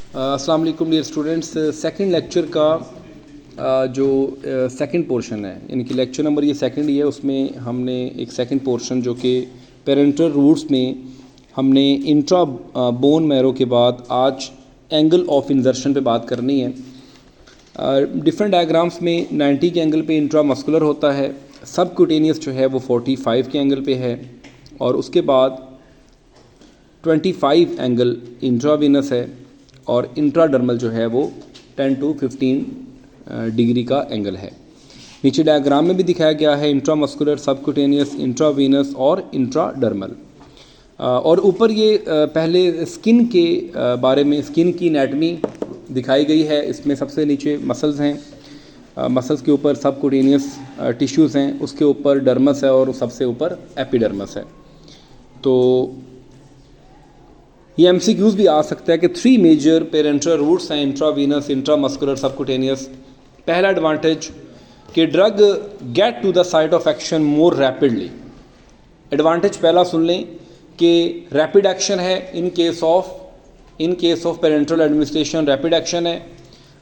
अस्सलाम वालेकुम dear students. Second lecture का जो सेकंड पोर्शन है, यानी कि लेक्चर नंबर ये सेकंड ही है, उसमें हमने एक सेकंड पोर्शन जो कि पेरेंटल रूट्स में हमने इंट्रा बोन मैरो के बाद आज एंगल ऑफ इंजर्शन पे बात करनी है। डिफरेंट डायग्राम्स में 90 के एंगल पे इंट्रा मस्कुलर होता है, सब क्यूटेनियस जो है वो 45 के एंगल पे है, और उसके बाद 25 एंगल इंट्रावीनस है, और इंट्राडर्मल जो है वो 10 to 15 डिग्री का एंगल है। नीचे डायग्राम में भी दिखाया गया है इंट्रामस्कुलर, सबक्यूटेनियस, इंट्रावीनस और इंट्राडर्मल। और ऊपर ये पहले स्किन के बारे में, स्किन की एनाटमी दिखाई गई है। इसमें सबसे नीचे मसल्स हैं, मसल्स के ऊपर सबक्यूटेनियस टिश्यूज़ हैं, उसके ऊपर डर्मस है और सबसे ऊपर एपिडर्मस है। तो ये MCQs भी आ सकता है कि 3 मेजर पेरेंटल रूट्स हैं, इंट्रावीनस, इंट्रामस्कुलर, सबक्यूटेनियस। पहला एडवांटेज कि drug get to the site of action more rapidly. Advantage पहला सुन लें कि रैपिड एक्शन है in case of parental administration, rapid action है,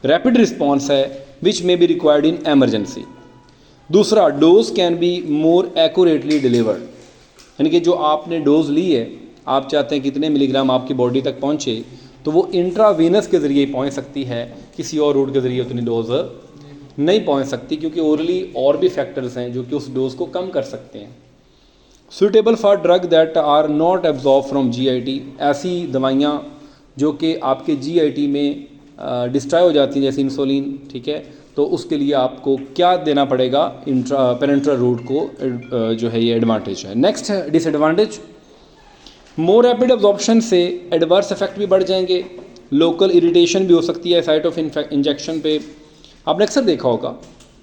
रैपिड रिस्पॉन्स है which may be required in emergency. दूसरा, dose can be more accurately delivered, यानी कि जो आपने डोज ली है, आप चाहते हैं कितने मिलीग्राम आपकी बॉडी तक पहुंचे, तो वो इंट्रावीनस के ज़रिए पहुंच सकती है, किसी और रूट के ज़रिए उतनी डोज नहीं पहुंच सकती, क्योंकि ओरली और भी फैक्टर्स हैं जो कि उस डोज को कम कर सकते हैं। Suitable for drug that are not absorb from GIT, ऐसी दवाइयाँ जो कि आपके GIT में डिस्ट्रॉय हो जाती हैं, जैसे इंसुलिन, ठीक है, तो उसके लिए आपको क्या देना पड़ेगा, पेरेंटल रूट को जो है ये एडवांटेज है। नेक्स्ट है डिसएडवांटेज, मोर रैपिड एब्जॉर्प्शन से एडवर्स इफेक्ट भी बढ़ जाएंगे, लोकल इरिटेशन भी हो सकती है साइट ऑफ इंजेक्शन पे। आपने अक्सर देखा होगा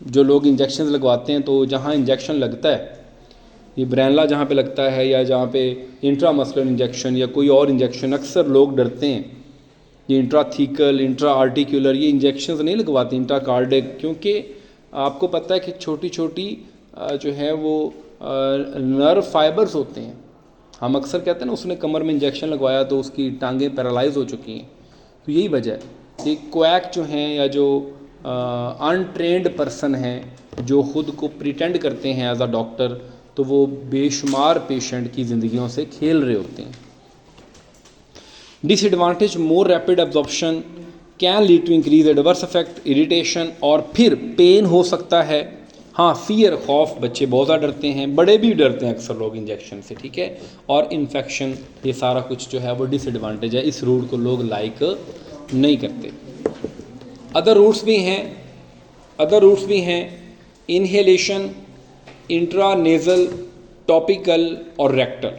जो लोग इंजेक्शन लगवाते हैं, तो जहाँ इंजेक्शन लगता है, ये ब्रैनला जहाँ पे लगता है या जहाँ पे इंट्रामस्कुलर इंजेक्शन या कोई और इंजेक्शन, अक्सर लोग डरते हैं ये इंट्राथीकल, इंट्रा आर्टिकुलर, ये इंजेक्शंस नहीं लगवाते, इंट्राकार्डिक, क्योंकि आपको पता है कि छोटी छोटी जो है वो नर्व फाइबर्स होते हैं। हम अक्सर कहते हैं ना, उसने कमर में इंजेक्शन लगवाया तो उसकी टांगें पैरालाइज हो चुकी हैं। तो यही वजह है कि क्वैक जो हैं या जो अनट्रेंड पर्सन हैं, जो ख़ुद को प्रिटेंड करते हैं एज अ डॉक्टर, तो वो बेशुमार पेशेंट की ज़िंदगियों से खेल रहे होते हैं। Disadvantage, more rapid absorption can lead to increase adverse effect, irritation, और फिर पेन हो सकता है। हाँ, फियर, खौफ, बच्चे बहुत ज़्यादा डरते हैं, बड़े भी डरते हैं अक्सर लोग इंजेक्शन से, ठीक है, और इन्फेक्शन, ये सारा कुछ जो है वो डिसएडवांटेज है, इस रूट को लोग लाइक नहीं करते। अदर रूट्स भी हैं, इनहेलेशन, इंट्रानेज़ल, टॉपिकल और रेक्टल।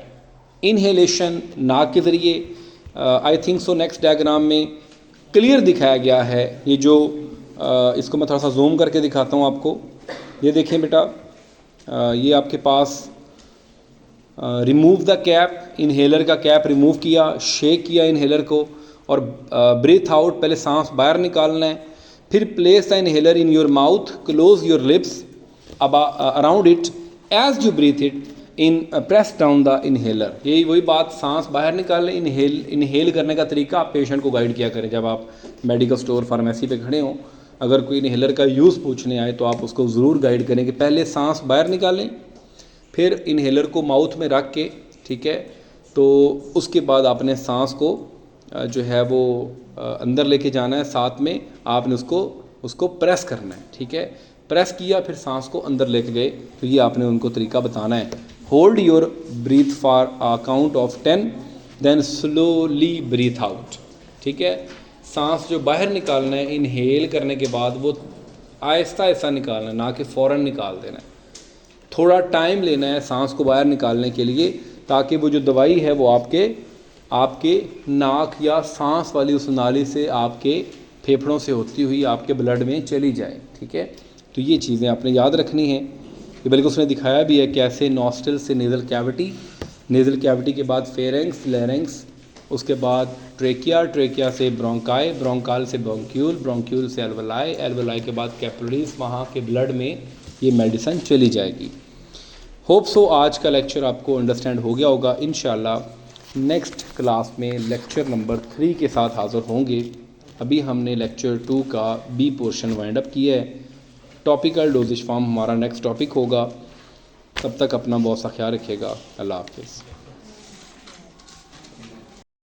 इनहेलेशन नाक के ज़रिए, I think so next diagram में क्लियर दिखाया गया है। ये जो इसको मैं थोड़ा सा जूम करके दिखाता हूँ आपको। ये देखें बेटा, ये आपके पास रिमूव द कैप, इनहेलर का कैप रिमूव किया, शेक किया इनहेलर को, और ब्रीथ आउट, पहले सांस बाहर निकालना है, फिर place the inhaler in your mouth, close your lips around it as you breathe it in, press down the inhaler. यही वही बात, सांस बाहर निकालें, इनहेल करने का तरीका आप पेशेंट को गाइड किया करें। जब आप मेडिकल स्टोर, फार्मेसी पे खड़े हों, अगर कोई इनहेलर का यूज़ पूछने आए तो आप उसको ज़रूर गाइड करें कि पहले सांस बाहर निकालें, फिर इनहेलर को माउथ में रख के, ठीक है, तो उसके बाद आपने सांस को जो है वो अंदर लेके जाना है, साथ में आपने उसको प्रेस करना है, ठीक है। प्रेस किया, फिर सांस को अंदर लेके गए, तो ये आपने उनको तरीका बताना है। Hold your breath for a count of 10, then slowly breathe out, ठीक है। सांस जो बाहर निकालना है इनहेल करने के बाद, वो आहिस्ता आहिस्ता निकालना है, ना कि फ़ौरन निकाल देना है। थोड़ा टाइम लेना है सांस को बाहर निकालने के लिए, ताकि वो जो दवाई है वो आपके नाक या सांस वाली उस नाली से आपके फेफड़ों से होती हुई आपके ब्लड में चली जाए, ठीक है। तो ये चीज़ें आपने याद रखनी है। ये बल्कि उसने दिखाया भी है कैसे नॉस्ट्रिल से नेज़ल कैविटी के बाद फेरेंक्स, लैरिंक्स, उसके बाद ट्रेकिया से ब्रोंकाई, ब्रोंकाल से ब्रोंक्यूल से एल्वोलाई के बाद कैपिलरीज, वहाँ के ब्लड में ये मेडिसिन चली जाएगी। होप सो आज का लेक्चर आपको अंडरस्टैंड हो गया होगा। इंशाल्लाह नेक्स्ट क्लास में लेक्चर नंबर 3 के साथ हाज़िर होंगे। अभी हमने लेक्चर 2 का बी पोर्शन वाइंड अप किया है। टॉपिकल डोजेज फॉर्म हमारा नेक्स्ट टॉपिक होगा। तब तक अपना बहुत सा ख्याल रखिएगा। अल्लाह हाफिज़।